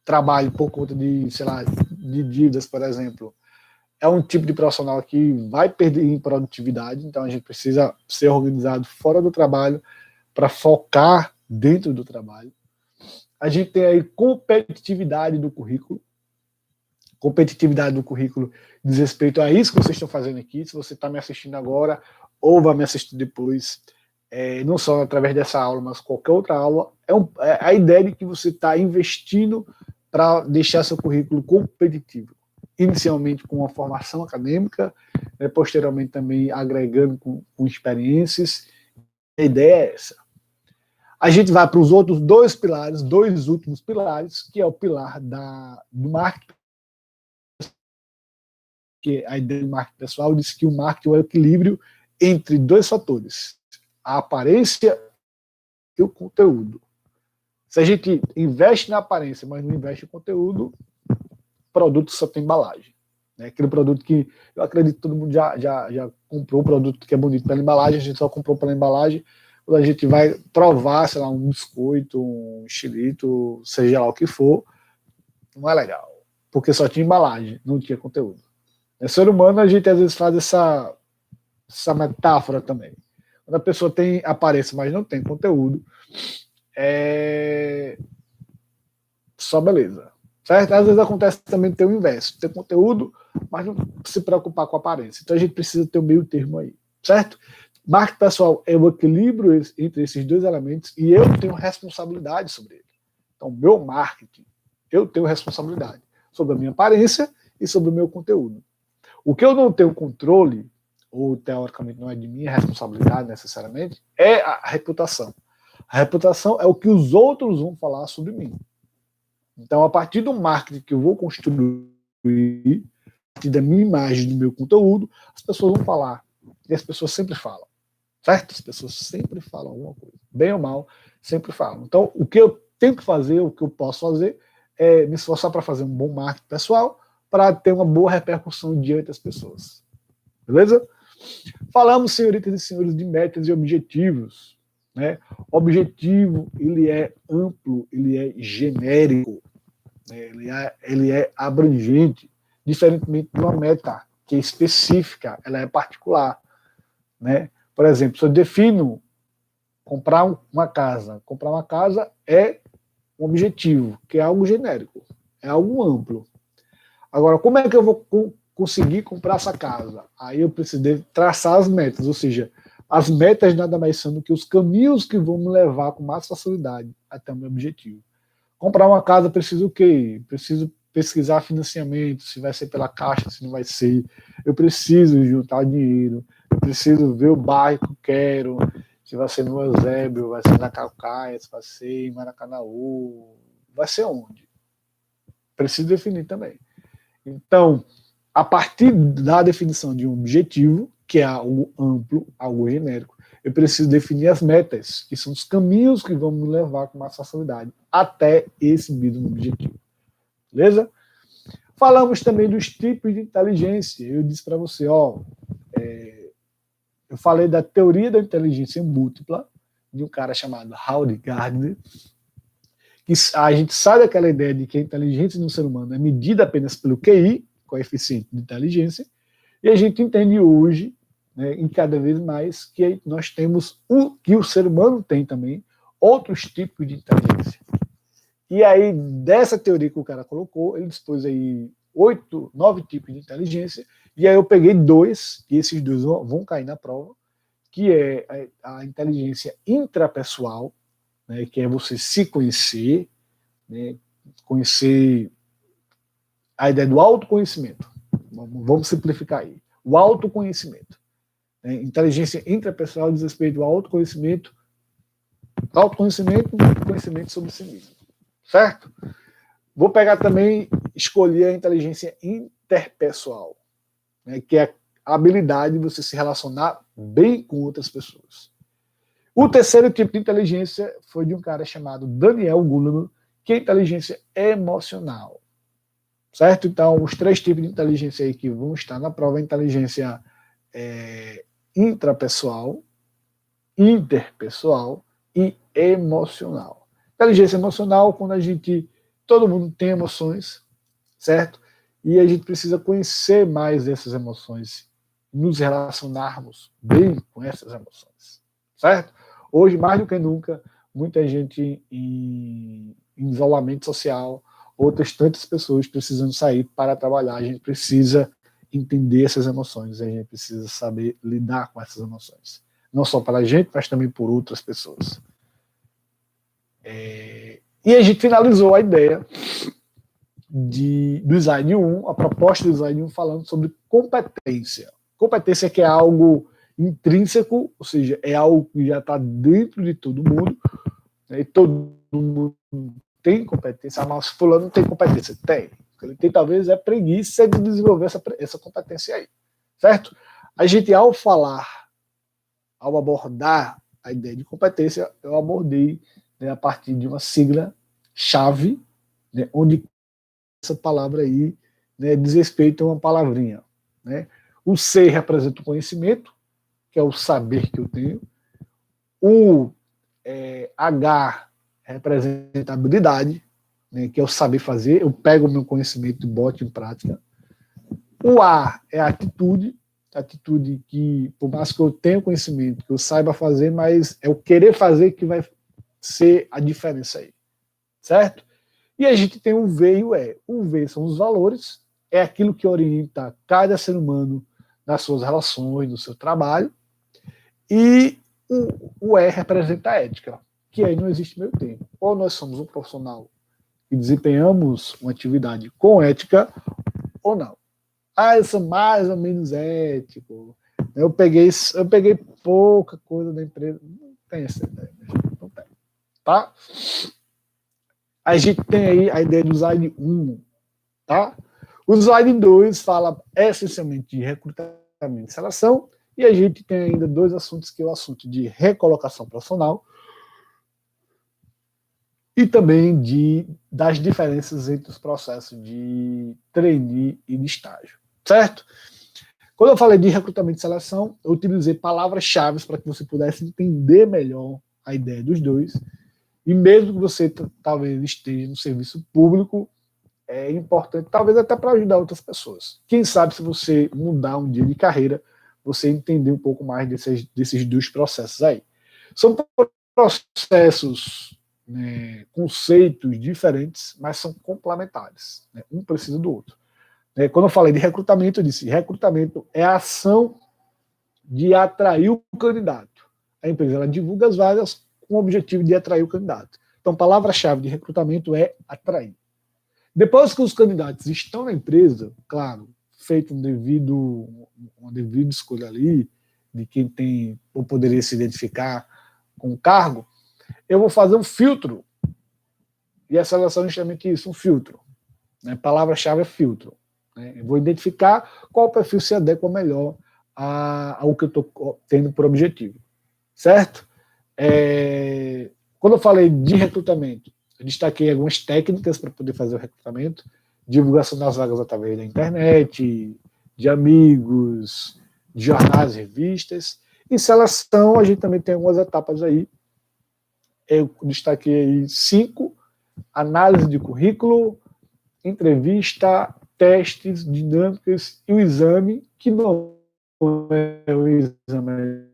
trabalho por conta de, sei lá, de dívidas, por exemplo, é um tipo de profissional que vai perder em produtividade, então a gente precisa ser organizado fora do trabalho para focar dentro do trabalho. A gente tem aí competitividade do currículo. Competitividade do currículo diz respeito a isso que vocês estão fazendo aqui. Se você está me assistindo agora ou vai me assistir depois, não só através dessa aula, mas qualquer outra aula, é a ideia de que você está investindo para deixar seu currículo competitivo. Inicialmente com uma formação acadêmica, posteriormente também agregando com experiências. A ideia é essa. A gente vai para os outros dois pilares, dois últimos pilares, que é o pilar do marketing, que a ideia do marketing pessoal diz que o marketing é o equilíbrio entre dois fatores, a aparência e o conteúdo. Se a gente investe na aparência, mas não investe em conteúdo, o produto só tem embalagem. Né? Aquele produto que eu acredito que todo mundo já comprou um produto que é bonito pela embalagem, a gente só comprou pela embalagem. Quando a gente vai provar, sei lá, um biscoito, um xilito, seja lá o que for, não é legal. Porque só tinha embalagem, não tinha conteúdo. É ser humano, a gente às vezes faz essa metáfora também. Quando a pessoa tem aparência, mas não tem conteúdo, é só beleza. Certo? Às vezes acontece também ter o inverso, ter conteúdo, mas não se preocupar com a aparência. Então a gente precisa ter um meio termo aí. Certo? Marketing pessoal é o equilíbrio entre esses dois elementos e eu tenho responsabilidade sobre ele. Então, meu marketing, eu tenho responsabilidade sobre a minha aparência e sobre o meu conteúdo. O que eu não tenho controle, ou teoricamente não é de minha responsabilidade necessariamente, é a reputação. A reputação é o que os outros vão falar sobre mim. Então, a partir do marketing que eu vou construir, a partir da minha imagem, do meu conteúdo, as pessoas vão falar. E as pessoas sempre falam. Certo? As pessoas sempre falam alguma coisa. Bem ou mal, sempre falam. Então, o que eu tenho que fazer, o que eu posso fazer, é me esforçar para fazer um bom marketing pessoal, para ter uma boa repercussão diante das pessoas. Beleza? Falamos, senhoritas e senhores, de metas e objetivos. Né? Objetivo, ele é amplo, ele é genérico, né? ele é abrangente, diferentemente de uma meta que é específica, ela é particular. Né? Por exemplo, se eu defino comprar uma casa é um objetivo, que é algo genérico, é algo amplo. Agora, como é que eu vou conseguir comprar essa casa? Aí eu preciso traçar as metas, ou seja, as metas nada mais são do que os caminhos que vão me levar com mais facilidade até o meu objetivo. Comprar uma casa, preciso o quê? Preciso pesquisar financiamento, se vai ser pela Caixa, se não vai ser. Eu preciso juntar dinheiro, eu preciso ver o bairro que eu quero, se vai ser no Eusébio, vai ser na Calcaia, se vai ser em Maracanaú, vai ser onde? Preciso definir também. Então, a partir da definição de um objetivo, que é algo amplo, algo genérico, eu preciso definir as metas, que são os caminhos que vão me levar com mais facilidade até esse mesmo objetivo. Beleza? Falamos também dos tipos de inteligência. Eu disse para você, eu falei da teoria da inteligência múltipla, de um cara chamado Howard Gardner, que a gente sai daquela ideia de que a inteligência do ser humano é medida apenas pelo QI, coeficiente de inteligência, e a gente entende hoje, né, em cada vez mais, que nós temos que o ser humano tem também outros tipos de inteligência. E aí, dessa teoria que o cara colocou, ele dispôs aí 9 tipos de inteligência, e aí eu peguei 2, e esses 2 vão cair na prova, que é a inteligência intrapessoal, né, que é você se conhecer, né, conhecer a ideia do autoconhecimento. Vamos simplificar aí. O autoconhecimento. Né, inteligência intrapessoal diz respeito ao autoconhecimento e conhecimento sobre si mesmo. Certo? Vou pegar também, escolher a inteligência interpessoal, né, que é a habilidade de você se relacionar bem com outras pessoas. O terceiro tipo de inteligência foi de um cara chamado Daniel Goleman, que é a inteligência emocional. Certo? Então, os 3 tipos de inteligência aí que vão estar na prova é a inteligência intrapessoal, interpessoal e emocional. Inteligência emocional, quando todo mundo tem emoções, certo? E a gente precisa conhecer mais essas emoções, nos relacionarmos bem com essas emoções, certo? Hoje, mais do que nunca, muita gente em isolamento social, outras tantas pessoas precisando sair para trabalhar. A gente precisa entender essas emoções, a gente precisa saber lidar com essas emoções. Não só para a gente, mas também por outras pessoas. E a gente finalizou a ideia do slide 1, a proposta do slide 1 falando sobre competência. Competência que é algo intrínseco, ou seja, é algo que já está dentro de todo mundo, né? E todo mundo tem competência, mas fulano não tem competência. Tem. O que ele tem, talvez, é preguiça de desenvolver essa competência aí. Certo? A gente, ao abordar a ideia de competência, eu abordei, né, a partir de uma sigla-chave, né, onde essa palavra aí, né, diz respeito a uma palavrinha. Né? O C representa o conhecimento, que é o saber que eu tenho. O H representa a habilidade, né, que é o saber fazer. Eu pego o meu conhecimento e boto em prática. O A é a atitude que, por mais que eu tenha conhecimento, que eu saiba fazer, mas é o querer fazer que vai ser a diferença aí. Certo? E a gente tem o V e o E. O V são os valores, é aquilo que orienta cada ser humano nas suas relações, no seu trabalho. E o E representa a ética, que aí não existe meio termo. Ou nós somos um profissional e desempenhamos uma atividade com ética, ou não. Eu sou mais ou menos ético. Eu peguei pouca coisa da empresa. Não tem essa ideia. Não tem. Tá? A gente tem aí a ideia do slide 1. Tá? O slide 2 fala essencialmente de recrutamento e seleção. E a gente tem ainda dois assuntos, que é o assunto de recolocação profissional e também das diferenças entre os processos de trainee e de estágio. Certo? Quando eu falei de recrutamento e seleção, eu utilizei palavras-chave para que você pudesse entender melhor a ideia dos dois. E mesmo que você talvez esteja no serviço público, é importante, talvez até para ajudar outras pessoas. Quem sabe, se você mudar um dia de carreira, você entender um pouco mais desses dois processos aí. São processos, né, conceitos diferentes, mas são complementares. Né? Um precisa do outro. Quando eu falei de recrutamento, eu disse: recrutamento é a ação de atrair o candidato. A empresa, ela divulga as vagas com o objetivo de atrair o candidato. Então, a palavra-chave de recrutamento é atrair. Depois que os candidatos estão na empresa, claro, feito uma devida escolha ali, de quem tem ou poderia se identificar com o cargo, eu vou fazer um filtro. E a seleção é justamente isso, um filtro. A palavra-chave é filtro. Eu vou identificar qual perfil se adequa melhor ao que eu estou tendo por objetivo. Certo? Quando eu falei de recrutamento, eu destaquei algumas técnicas para poder fazer o recrutamento: divulgação das vagas através da internet, de amigos, de jornais, revistas. Em seleção, a gente também tem algumas etapas aí. Eu destaquei aí 5: análise de currículo, entrevista, testes, dinâmicas e o exame, que não é o exame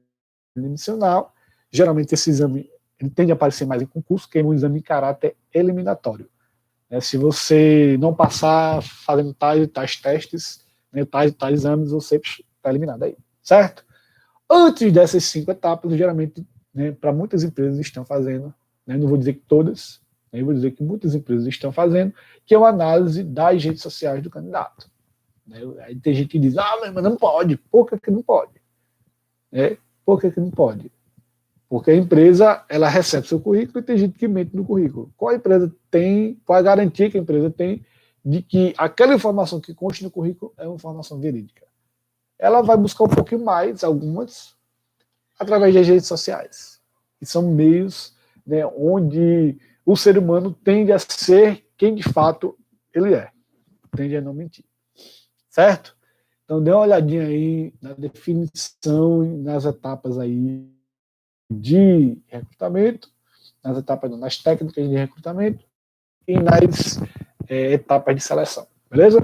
admissional. Geralmente esse exame ele tende a aparecer mais em concurso, que é um exame em caráter eliminatório. Se você não passar fazendo tais e tais testes, tais e tais exames, você está eliminado aí, certo? Antes dessas 5 etapas, geralmente, para muitas empresas estão fazendo, não vou dizer que todas, eu vou dizer que muitas empresas estão fazendo, que é uma análise das redes sociais do candidato. Aí tem gente que diz: mas não pode. Por que não pode? Por que não pode? Porque a empresa, ela recebe seu currículo e tem gente que mente no currículo. Qual a garantia que a empresa tem de que aquela informação que consta no currículo é uma informação verídica? Ela vai buscar um pouquinho mais, algumas, através das redes sociais, que são meios, onde o ser humano tende a ser quem de fato ele é, tende a não mentir. Certo? Então dê uma olhadinha aí na definição, nas etapas aí de recrutamento, nas técnicas de recrutamento e nas etapas de seleção. Beleza?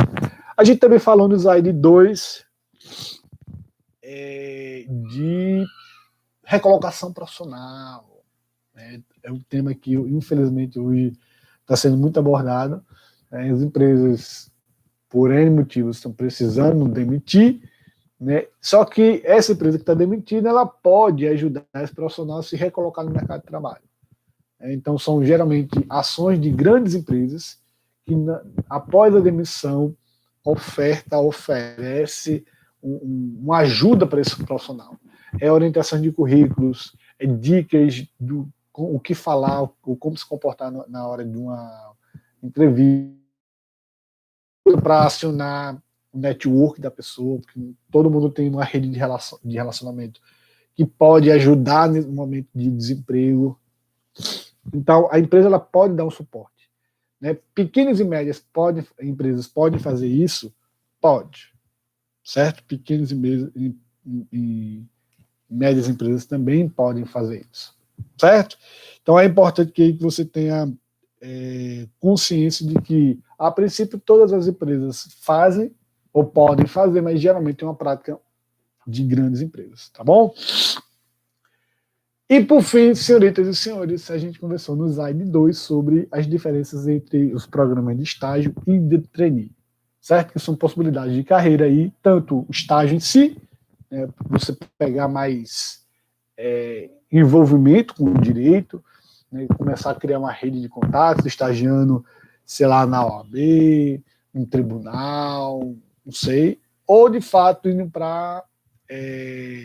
A gente também falou no slide 2 de recolocação profissional. É um tema que, infelizmente, hoje está sendo muito abordado. As empresas, por N motivos, estão precisando demitir, só que essa empresa que está demitindo, ela pode ajudar esse profissional a se recolocar no mercado de trabalho. Então, são geralmente ações de grandes empresas que, após a demissão, oferece uma ajuda para esse profissional. Orientação de currículos, dicas o que falar, ou como se comportar na hora de uma entrevista, para acionar o network da pessoa, porque todo mundo tem uma rede de relacionamento que pode ajudar no momento de desemprego. Então, a empresa ela pode dar um suporte. Né? Pequenas e médias empresas podem fazer isso? Pode. Certo? Pequenas e médias empresas também podem fazer isso. Certo? Então, é importante que você tenha consciência de que, a princípio, todas as empresas fazem ou podem fazer, mas geralmente é uma prática de grandes empresas. Tá bom? E, por fim, senhoritas e senhores, a gente conversou no slide 2 sobre as diferenças entre os programas de estágio e de trainee, certo? Que são possibilidades de carreira aí, tanto o estágio em si, né, você pegar mais envolvimento com o direito, né, começar a criar uma rede de contatos, estagiando, sei lá, na OAB, em tribunal, não sei, ou, de fato, indo para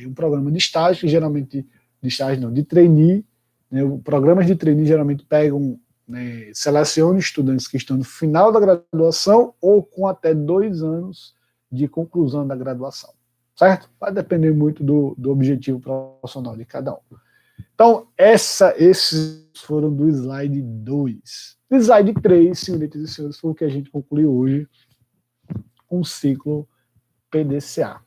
um programa de estágio, que geralmente de estágio não, de trainee, né, programas de trainee geralmente pegam, né, selecionam estudantes que estão no final da graduação ou com até 2 anos de conclusão da graduação, certo? Vai depender muito do objetivo profissional de cada um. Então, esses foram do slide 2. No slide 3, senhoritas e senhores, foi o que a gente concluiu hoje com o ciclo PDCA,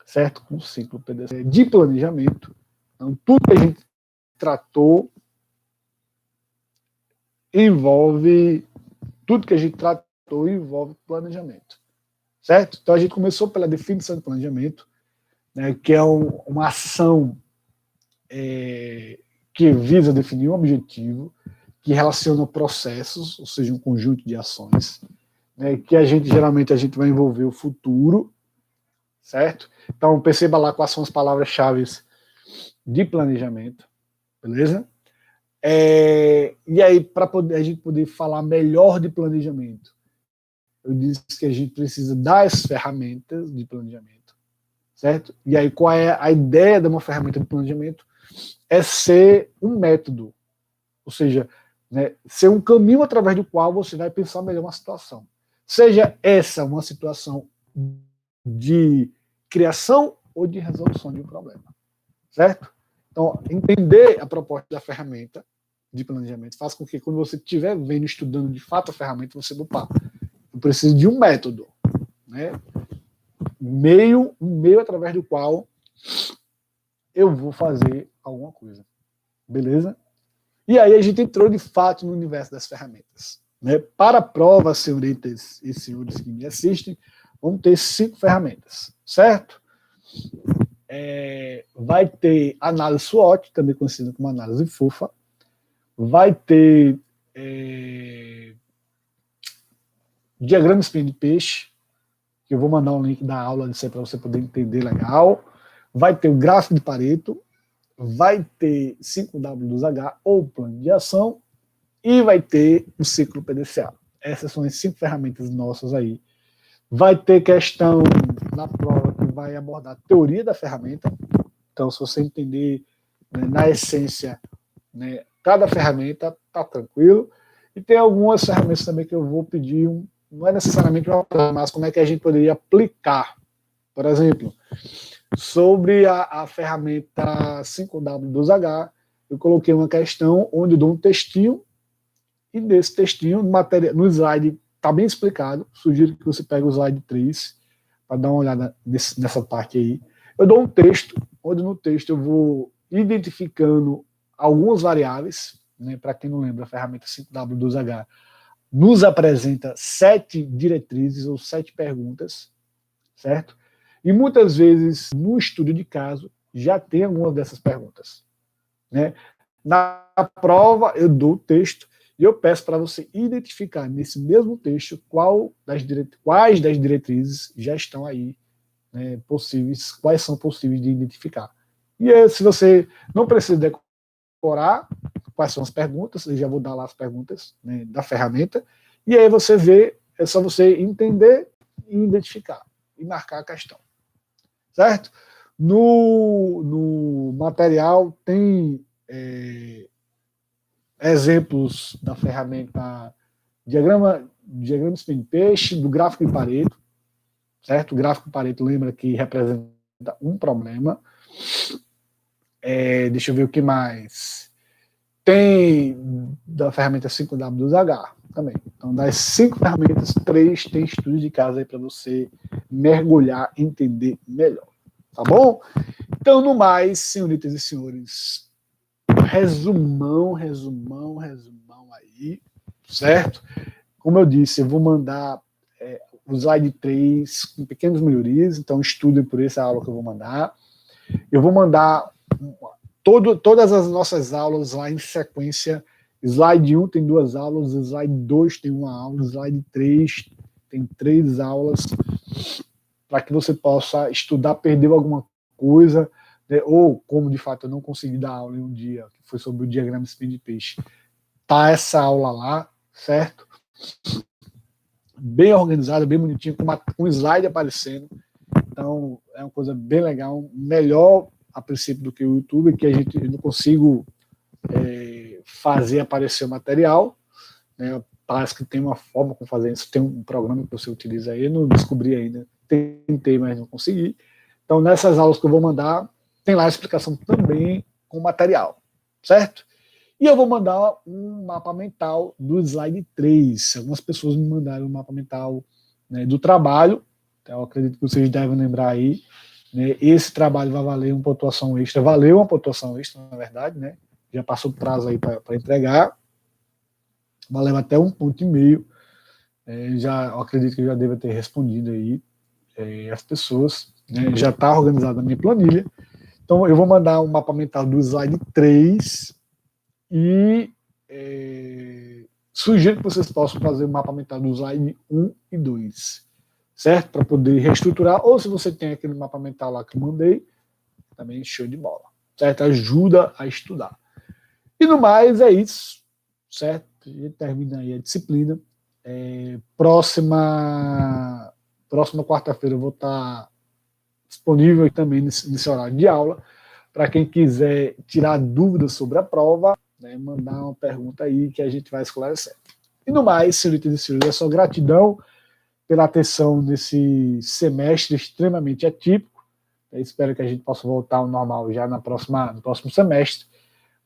certo? Com o ciclo PDCA de planejamento. Então, tudo que a gente tratou envolve planejamento, certo? Então, a gente começou pela definição de planejamento, né, que é uma ação que visa definir um objetivo, que relaciona processos, ou seja, um conjunto de ações, né, que geralmente a gente vai envolver o futuro, certo? Então, perceba lá quais são as palavras-chave de planejamento, beleza? E aí, para a gente poder falar melhor de planejamento, eu disse que a gente precisa das ferramentas de planejamento, certo? E aí, qual é a ideia de uma ferramenta de planejamento? É ser um método, ou seja, né, ser um caminho através do qual você vai pensar melhor uma situação. Seja essa uma situação de criação ou de resolução de um problema, certo? Então, entender a proposta da ferramenta de planejamento faz com que, quando você estiver vendo, estudando de fato a ferramenta, você, opa, eu preciso de um método, né? um meio através do qual eu vou fazer alguma coisa. Beleza? E aí a gente entrou de fato no universo das ferramentas. Né? Para a prova, senhoritas e senhores que me assistem, vamos ter 5 ferramentas, certo? Vai ter análise SWOT, também conhecida como análise FOFA. Vai ter diagrama espinho de peixe, que eu vou mandar um link da aula disso aí para você poder entender legal. Vai ter o gráfico de Pareto, vai ter 5W2H, ou plano de ação, e vai ter o ciclo PDCA. Essas são as 5 ferramentas nossas aí. Vai ter questão na prova que vai abordar a teoria da ferramenta. Então, se você entender, né, na essência, né, cada ferramenta, tá tranquilo. E tem algumas ferramentas também que eu vou pedir, não é necessariamente uma prova, mas como é que a gente poderia aplicar. Por exemplo, sobre a ferramenta 5W2H, eu coloquei uma questão onde eu dou um textinho, e nesse textinho, no slide, está bem explicado. Sugiro que você pegue o slide 3 para dar uma olhada nessa parte aí. Eu dou um texto, onde no texto eu vou identificando algumas variáveis, né? Para quem não lembra, a ferramenta 5W2H nos apresenta 7 diretrizes ou 7 perguntas, certo? E muitas vezes, no estudo de caso, já tem algumas dessas perguntas, né? Na prova, eu dou o texto e eu peço para você identificar nesse mesmo texto quais das diretrizes já estão aí, né, possíveis, quais são possíveis de identificar. E aí, se você não precisa decorar quais são as perguntas, eu já vou dar lá as perguntas, né, da ferramenta, e aí você vê, é só você entender e identificar, e marcar a questão. Certo? No material tem exemplos da ferramenta diagrama espinho de peixe, do gráfico de Pareto, certo? O gráfico de Pareto lembra que representa um problema. Deixa eu ver o que mais. Tem da ferramenta 5W2H também. Então, das 5 ferramentas, 3 tem estudo de casa aí para você mergulhar e entender melhor. Tá bom? Então, no mais, senhoritas e senhores, resumão aí, certo? Como eu disse, eu vou mandar o slide 3 com pequenas melhorias, então estudem por essa aula que eu vou mandar. Eu vou mandar todas as nossas aulas lá em sequência. Slide 1 tem 2 aulas, slide 2 tem 1 aula, slide 3 tem 3 aulas, para que você possa estudar, perdeu alguma coisa, né? Ou como de fato eu não consegui dar aula em um dia, que foi sobre o diagrama espinho de peixe, tá essa aula lá, certo? Bem organizada, bem bonitinha, com um slide aparecendo. Então é uma coisa bem legal, melhor a princípio do que o YouTube, que eu não consigo fazer aparecer o material, né? Parece que tem uma forma como fazer isso, tem um programa que você utiliza aí, eu não descobri ainda, tentei, mas não consegui. Então, nessas aulas que eu vou mandar, tem lá a explicação também com material, certo? E eu vou mandar um mapa mental do slide 3. Algumas pessoas me mandaram um mapa mental, né, do trabalho, então eu acredito que vocês devem lembrar aí, né, esse trabalho vai valer uma pontuação extra, valeu uma pontuação extra, na verdade, né? Já passou o prazo aí para entregar, valeu até 1,5 ponto. Eu acredito que eu já deva ter respondido aí as pessoas, né? Já está organizada a minha planilha. Então eu vou mandar um mapa mental do slide 3 e sugiro que vocês possam fazer o mapa mental do slide 1 e 2, certo? Para poder reestruturar, ou se você tem aquele mapa mental lá que eu mandei, também show de bola, certo? Ajuda a estudar. E no mais é isso, certo? A gente termina aí a disciplina. Próxima quarta-feira eu vou estar disponível também nesse horário de aula, para quem quiser tirar dúvidas sobre a prova, né, mandar uma pergunta aí que a gente vai esclarecer. E no mais, senhoritas e senhores, é só gratidão pela atenção nesse semestre extremamente atípico. Eu espero que a gente possa voltar ao normal já no próximo semestre.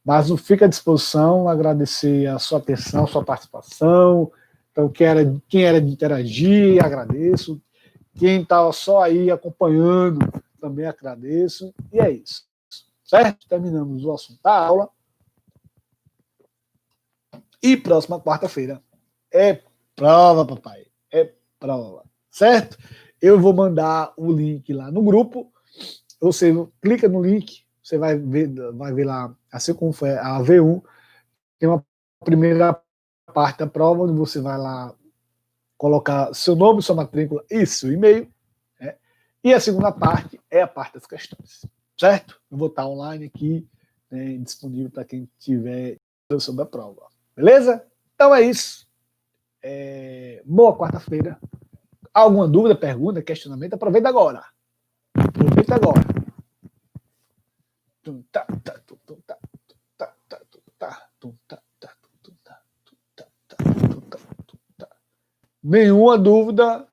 Mas não fica à disposição, agradecer a sua atenção, a sua participação. Então, quem era de interagir, agradeço. Quem estava só aí acompanhando, também agradeço. E é isso. Certo? Terminamos o assunto da aula. E próxima quarta-feira é prova, papai. É prova. Certo? Eu vou mandar o link lá no grupo. Você clica no link, você vai ver lá, assim como foi a V1, tem uma primeira parte da prova, onde você vai lá colocar seu nome, sua matrícula e seu e-mail, né? E a segunda parte é a parte das questões, certo? Eu vou estar online aqui, né, disponível para quem tiver sobre a prova, beleza? Então é isso. Boa quarta-feira. Alguma dúvida, pergunta, questionamento? Aproveita agora. Nenhuma dúvida,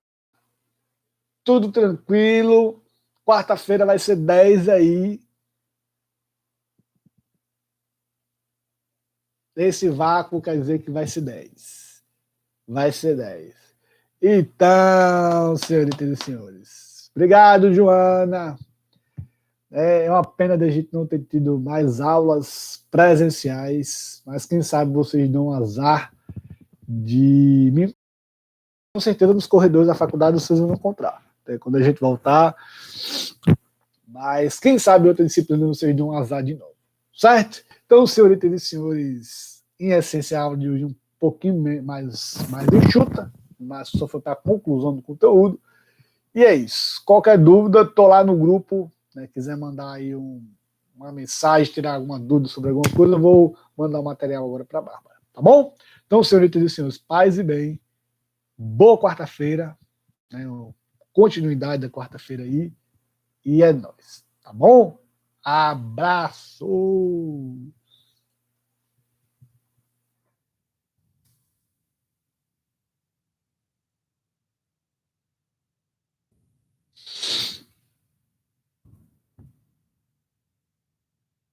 tudo tranquilo. Quarta-feira vai ser 10 aí. Esse vácuo quer dizer que vai ser 10. Vai ser 10. Então, senhoritas e senhores, obrigado, Joana. É uma pena da gente não ter tido mais aulas presenciais, mas quem sabe vocês dão um azar de mim. Com certeza nos corredores da faculdade vocês vão encontrar, né, quando a gente voltar. Mas quem sabe outra disciplina vocês dão um azar de novo, certo? Então, senhoritas e senhores, em essência, a aula de hoje um pouquinho mais enxuta, mas só foi para a conclusão do conteúdo. E é isso. Qualquer dúvida, estou lá no grupo, né, quiser mandar aí uma mensagem, tirar alguma dúvida sobre alguma coisa, eu vou mandar o material agora para a Bárbara, tá bom? Então, senhoritas e senhores, paz e bem, boa quarta-feira, né, continuidade da quarta-feira aí, e é nóis, tá bom? Abraço!